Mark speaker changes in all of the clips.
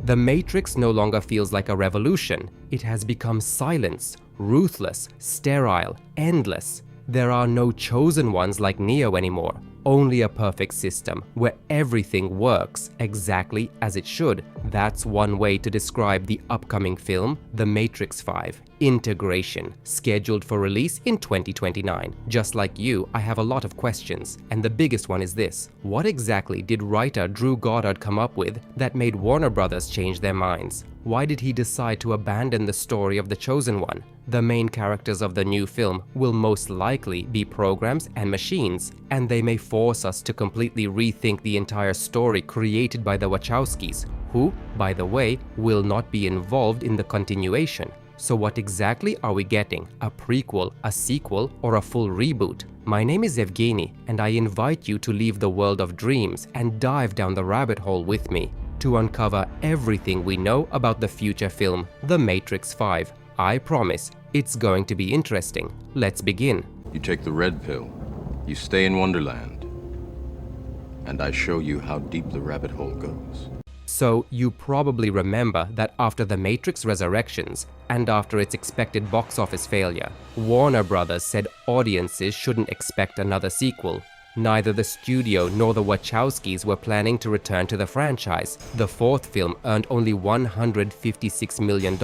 Speaker 1: The Matrix no longer feels like a revolution. It has become silence, ruthless, sterile, endless. There are no chosen ones like Neo anymore, only a perfect system where everything works exactly as it should. That's one way to describe the upcoming film, The Matrix 5, Integration, scheduled for release in 2029. Just like you, I have a lot of questions, and the biggest one is this: what exactly did writer Drew Goddard come up with that made Warner Brothers change their minds? Why did he decide to abandon the story of the Chosen One? The main characters of the new film will most likely be programs and machines, and they may force us to completely rethink the entire story created by the Wachowskis, who, by the way, will not be involved in the continuation. So what exactly are we getting? A prequel, a sequel, or a full reboot? My name is Evgeny, and I invite you to leave the world of dreams and dive down the rabbit hole with me to uncover everything we know about the future film, The Matrix 5. I promise it's going to be interesting. Let's begin.
Speaker 2: You take the red pill, you stay in Wonderland, and I show you how deep the rabbit hole goes.
Speaker 1: So you probably remember that after The Matrix Resurrections and after its expected box office failure, Warner Brothers said audiences shouldn't expect another sequel. Neither the studio nor the Wachowskis were planning to return to the franchise. The fourth film earned only $156 million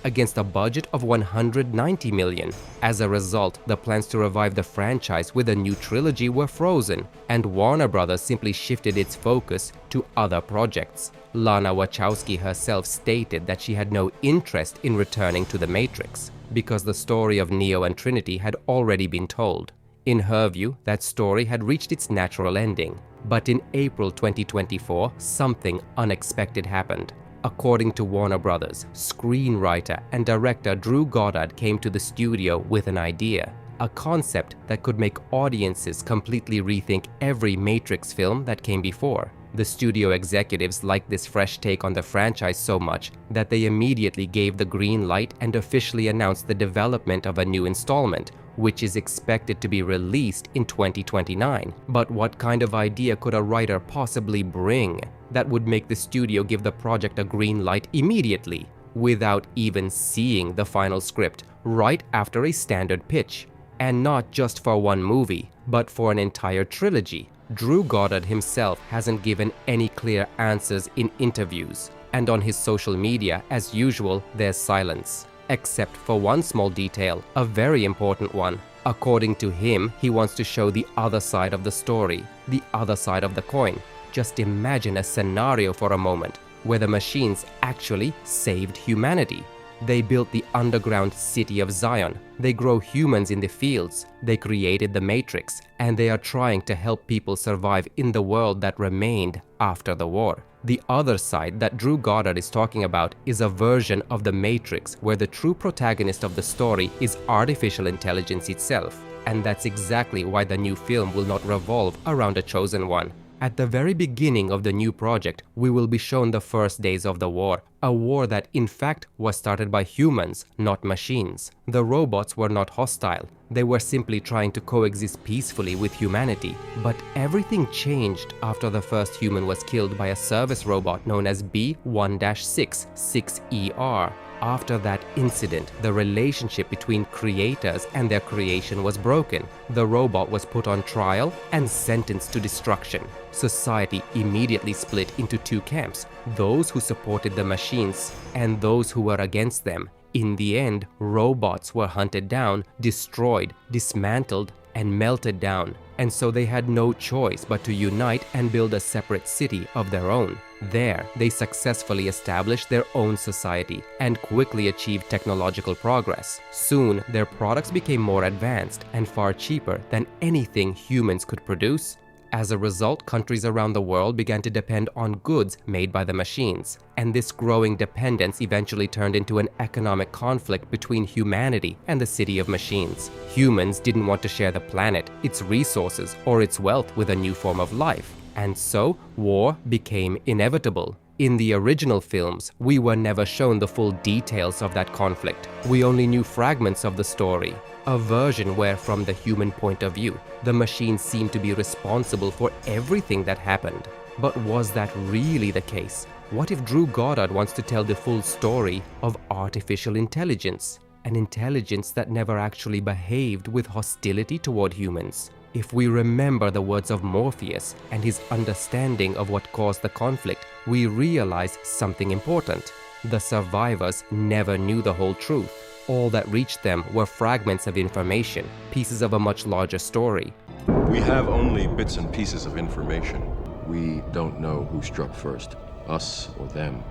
Speaker 1: against a budget of $190 million. As a result, the plans to revive the franchise with a new trilogy were frozen, and Warner Brothers simply shifted its focus to other projects. Lana Wachowski herself stated that she had no interest in returning to The Matrix, because the story of Neo and Trinity had already been told. In her view, that story had reached its natural ending. But in April 2024, something unexpected happened. According to Warner Brothers, screenwriter and director Drew Goddard came to the studio with an idea, a concept that could make audiences completely rethink every Matrix film that came before. The studio executives liked this fresh take on the franchise so much that they immediately gave the green light and officially announced the development of a new installment, which is expected to be released in 2029. But what kind of idea could a writer possibly bring that would make the studio give the project a green light immediately, without even seeing the final script, right after a standard pitch? And not just for one movie, but for an entire trilogy. Drew Goddard himself hasn't given any clear answers in interviews, and on his social media, as usual, there's silence. Except for one small detail, a very important one. According to him, he wants to show the other side of the story, the other side of the coin. Just imagine a scenario for a moment where the machines actually saved humanity. They built the underground city of Zion, they grow humans in the fields, they created the Matrix, and they are trying to help people survive in the world that remained after the war. The other side that Drew Goddard is talking about is a version of the Matrix where the true protagonist of the story is artificial intelligence itself. And that's exactly why the new film will not revolve around a chosen one. At the very beginning of the new project, we will be shown the first days of the war, a war that in fact was started by humans, not machines. The robots were not hostile, they were simply trying to coexist peacefully with humanity. But everything changed after the first human was killed by a service robot known as B1-6-6ER. After that incident, the relationship between creators and their creation was broken. The robot was put on trial and sentenced to destruction. Society immediately split into two camps, those who supported the machines and those who were against them. In the end, robots were hunted down, destroyed, dismantled, and melted down, and so they had no choice but to unite and build a separate city of their own. There, they successfully established their own society and quickly achieved technological progress. Soon, their products became more advanced and far cheaper than anything humans could produce. As a result, countries around the world began to depend on goods made by the machines, and this growing dependence eventually turned into an economic conflict between humanity and the city of machines. Humans didn't want to share the planet, its resources, or its wealth with a new form of life, and so war became inevitable. In the original films, we were never shown the full details of that conflict. We only knew fragments of the story, a version where, from the human point of view, the machines seemed to be responsible for everything that happened. But was that really the case? What if Drew Goddard wants to tell the full story of artificial intelligence? An intelligence that never actually behaved with hostility toward humans. If we remember the words of Morpheus and his understanding of what caused the conflict, we realize something important. The survivors never knew the whole truth. All that reached them were fragments of information, pieces of a much larger story.
Speaker 2: We have only bits and pieces of information. We don't know who struck first, us or them.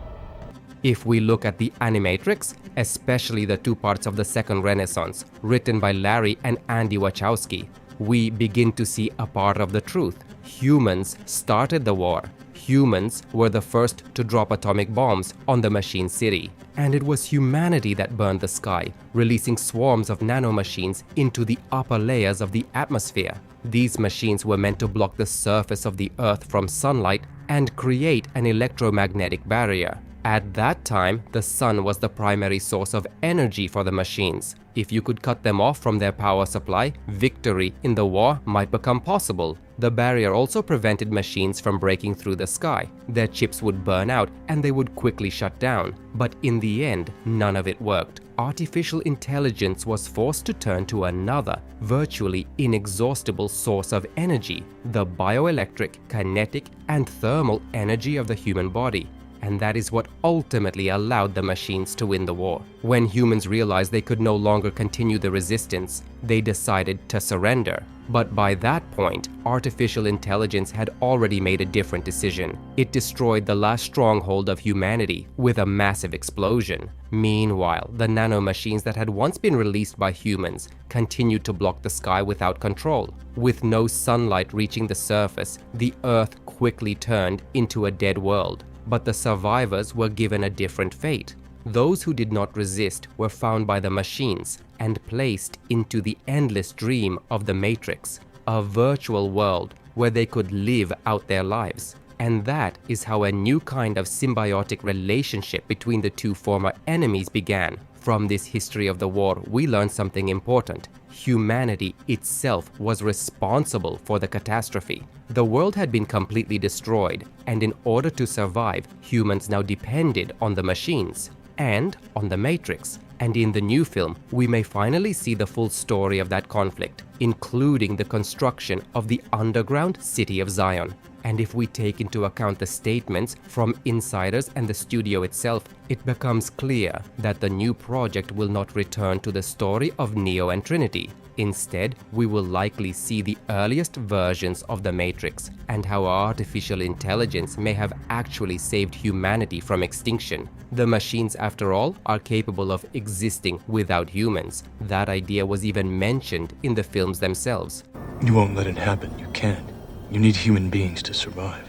Speaker 1: If we look at the Animatrix, especially the two parts of the Second Renaissance, written by Larry and Andy Wachowski, we begin to see a part of the truth. Humans started the war. Humans were the first to drop atomic bombs on the machine city. And it was humanity that burned the sky, releasing swarms of nanomachines into the upper layers of the atmosphere. These machines were meant to block the surface of the Earth from sunlight and create an electromagnetic barrier. At that time, the sun was the primary source of energy for the machines. If you could cut them off from their power supply, victory in the war might become possible. The barrier also prevented machines from breaking through the sky. Their chips would burn out and they would quickly shut down. But in the end, none of it worked. Artificial intelligence was forced to turn to another, virtually inexhaustible source of energy, the bioelectric, kinetic, and thermal energy of the human body. And that is what ultimately allowed the machines to win the war. When humans realized they could no longer continue the resistance, they decided to surrender. But by that point, artificial intelligence had already made a different decision. It destroyed the last stronghold of humanity with a massive explosion. Meanwhile, the nanomachines that had once been released by humans continued to block the sky without control. With no sunlight reaching the surface, the Earth quickly turned into a dead world. But the survivors were given a different fate. Those who did not resist were found by the machines and placed into the endless dream of the Matrix, a virtual world where they could live out their lives. And that is how a new kind of symbiotic relationship between the two former enemies began. From this history of the war, we learn something important. Humanity itself was responsible for the catastrophe. The world had been completely destroyed, and in order to survive, humans now depended on the machines and on the Matrix. And in the new film, we may finally see the full story of that conflict, including the construction of the underground city of Zion. And if we take into account the statements from insiders and the studio itself, it becomes clear that the new project will not return to the story of Neo and Trinity. Instead, we will likely see the earliest versions of the Matrix and how artificial intelligence may have actually saved humanity from extinction. The machines, after all, are capable of existing without humans. That idea was even mentioned in the films themselves.
Speaker 3: You won't let it happen. You can't. You need human beings to survive.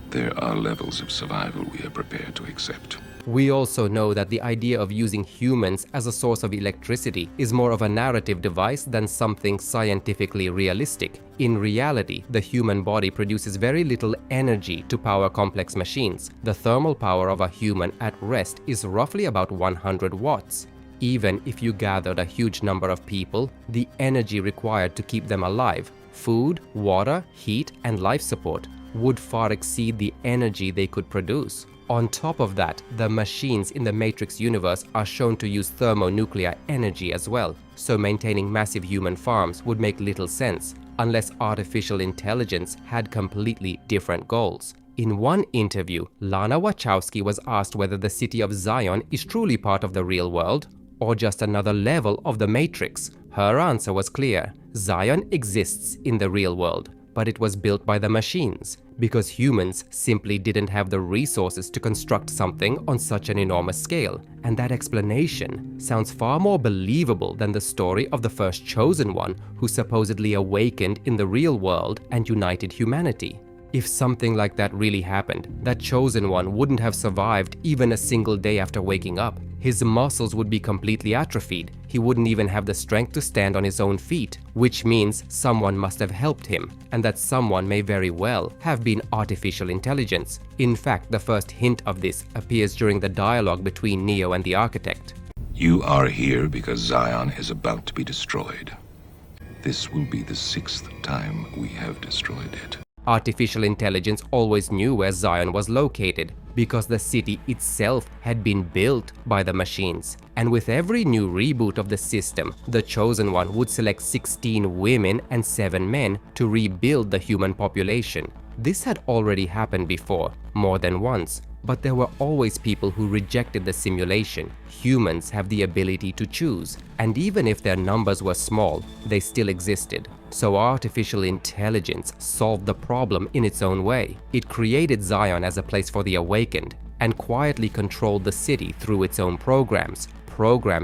Speaker 4: There are levels of survival we are prepared to accept.
Speaker 1: We also know that the idea of using humans as a source of electricity is more of a narrative device than something scientifically realistic. In reality, the human body produces very little energy to power complex machines. The thermal power of a human at rest is roughly about 100 watts. Even if you gathered a huge number of people, the energy required to keep them alive, food, water, heat, and life support, would far exceed the energy they could produce. On top of that, the machines in the Matrix universe are shown to use thermonuclear energy as well, so maintaining massive human farms would make little sense unless artificial intelligence had completely different goals. In one interview, Lana Wachowski was asked whether the city of Zion is truly part of the real world or just another level of the Matrix. Her answer was clear: Zion exists in the real world, but it was built by the machines, because humans simply didn't have the resources to construct something on such an enormous scale. And that explanation sounds far more believable than the story of the first chosen one who supposedly awakened in the real world and united humanity. If something like that really happened, that chosen one wouldn't have survived even a single day after waking up. His muscles would be completely atrophied. He wouldn't even have the strength to stand on his own feet, which means someone must have helped him, and that someone may very well have been artificial intelligence. In fact, the first hint of this appears during the dialogue between Neo and the architect.
Speaker 4: You are here because Zion is about to be destroyed. This will be the 6th time we have destroyed it.
Speaker 1: Artificial intelligence always knew where Zion was located because the city itself had been built by the machines. And with every new reboot of the system, the Chosen One would select 16 women and 7 men to rebuild the human population. This had already happened before, more than once, but there were always people who rejected the simulation. Humans have the ability to choose, and even if their numbers were small, they still existed. So artificial intelligence solved the problem in its own way. It created Zion as a place for the awakened and quietly controlled the city through its own programs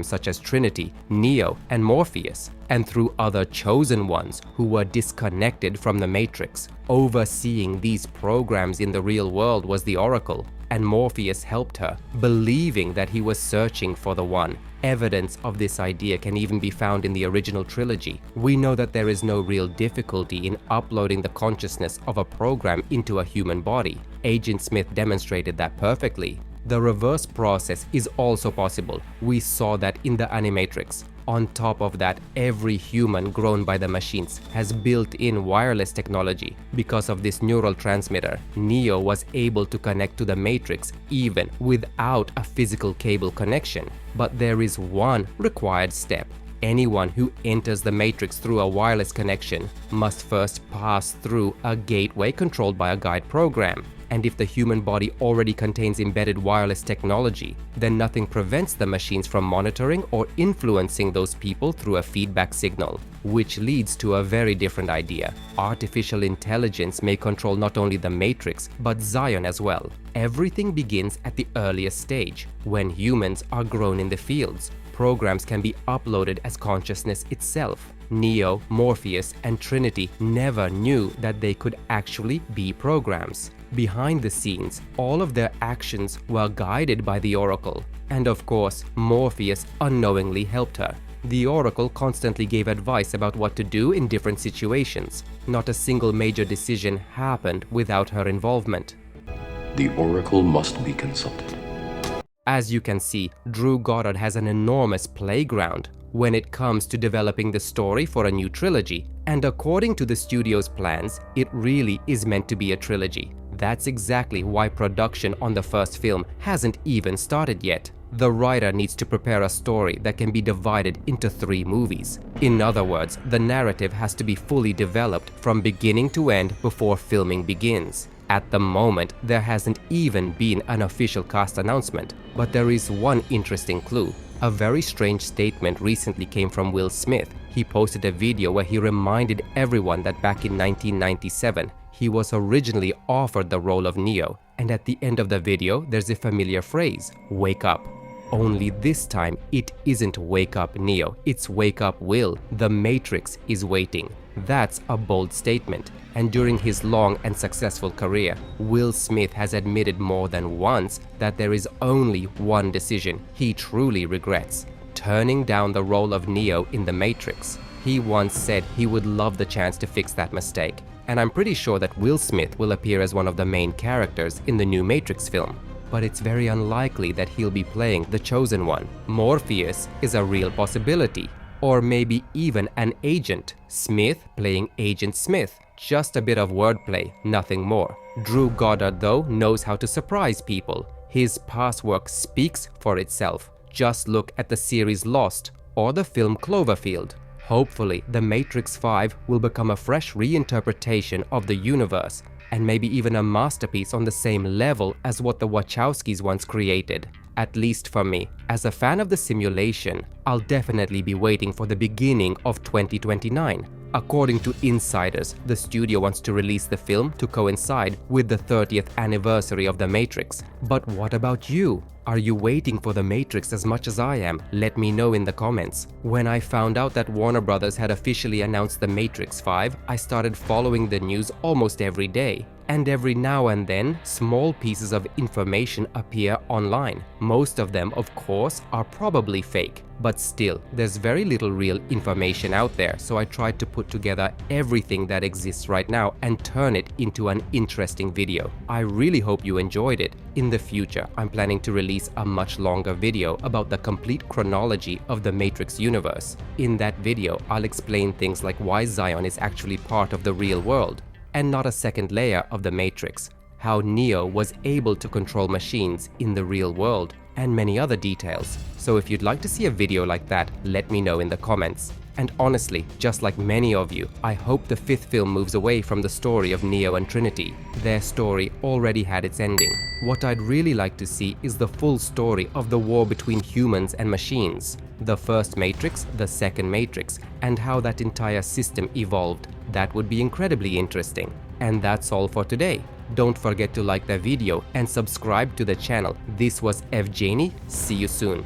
Speaker 1: such as Trinity, Neo, and Morpheus, and through other chosen ones who were disconnected from the Matrix. Overseeing these programs in the real world was the Oracle, and Morpheus helped her, believing that he was searching for the One. Evidence of this idea can even be found in the original trilogy. We know that there is no real difficulty in uploading the consciousness of a program into a human body. Agent Smith demonstrated that perfectly. The reverse process is also possible. We saw that in the Animatrix. On top of that, every human grown by the machines has built-in wireless technology. Because of this neural transmitter, Neo was able to connect to the Matrix even without a physical cable connection. But there is one required step. Anyone who enters the Matrix through a wireless connection must first pass through a gateway controlled by a guide program. And if the human body already contains embedded wireless technology, then nothing prevents the machines from monitoring or influencing those people through a feedback signal. Which leads to a very different idea. Artificial intelligence may control not only the Matrix, but Zion as well. Everything begins at the earliest stage, when humans are grown in the fields. Programs can be uploaded as consciousness itself. Neo, Morpheus, and Trinity never knew that they could actually be programs. Behind the scenes, all of their actions were guided by the Oracle. And of course, Morpheus unknowingly helped her. The Oracle constantly gave advice about what to do in different situations. Not a single major decision happened without her involvement.
Speaker 2: The Oracle must be consulted.
Speaker 1: As you can see, Drew Goddard has an enormous playground when it comes to developing the story for a new trilogy. And according to the studio's plans, it really is meant to be a trilogy. That's exactly why production on the first film hasn't even started yet. The writer needs to prepare a story that can be divided into 3 movies. In other words, the narrative has to be fully developed from beginning to end before filming begins. At the moment, there hasn't even been an official cast announcement, but there is one interesting clue. A very strange statement recently came from Will Smith. He posted a video where he reminded everyone that back in 1997, he was originally offered the role of Neo, and at the end of the video, there's a familiar phrase, "Wake up." Only this time, it isn't "Wake up, Neo," it's "Wake up, Will." The Matrix is waiting. That's a bold statement, and during his long and successful career, Will Smith has admitted more than once that there is only one decision he truly regrets: turning down the role of Neo in The Matrix. He once said he would love the chance to fix that mistake, and I'm pretty sure that Will Smith will appear as one of the main characters in the new Matrix film. But it's very unlikely that he'll be playing the Chosen One. Morpheus is a real possibility, or maybe even an agent. Smith playing Agent Smith. Just a bit of wordplay, nothing more. Drew Goddard, though, knows how to surprise people. His past work speaks for itself. Just look at the series Lost or the film Cloverfield. Hopefully, The Matrix 5 will become a fresh reinterpretation of the universe, and maybe even a masterpiece on the same level as what the Wachowskis once created. At least for me. As a fan of the simulation, I'll definitely be waiting for the beginning of 2029. According to insiders, the studio wants to release the film to coincide with the 30th anniversary of The Matrix. But what about you? Are you waiting for The Matrix as much as I am? Let me know in the comments. When I found out that Warner Brothers had officially announced The Matrix 5, I started following the news almost every day. And every now and then, small pieces of information appear online. Most of them, of course, are probably fake. But still, there's very little real information out there, so I tried to put together everything that exists right now and turn it into an interesting video. I really hope you enjoyed it. In the future, I'm planning to release a much longer video about the complete chronology of the Matrix universe. In that video, I'll explain things like why Zion is actually part of the real world, and not a second layer of the Matrix, how Neo was able to control machines in the real world, and many other details. So if you'd like to see a video like that, let me know in the comments. And honestly, just like many of you, I hope the fifth film moves away from the story of Neo and Trinity. Their story already had its ending. What I'd really like to see is the full story of the war between humans and machines. The first Matrix, the second Matrix, and how that entire system evolved. That would be incredibly interesting. And that's all for today. Don't forget to like the video and subscribe to the channel. This was Evgeny. See you soon.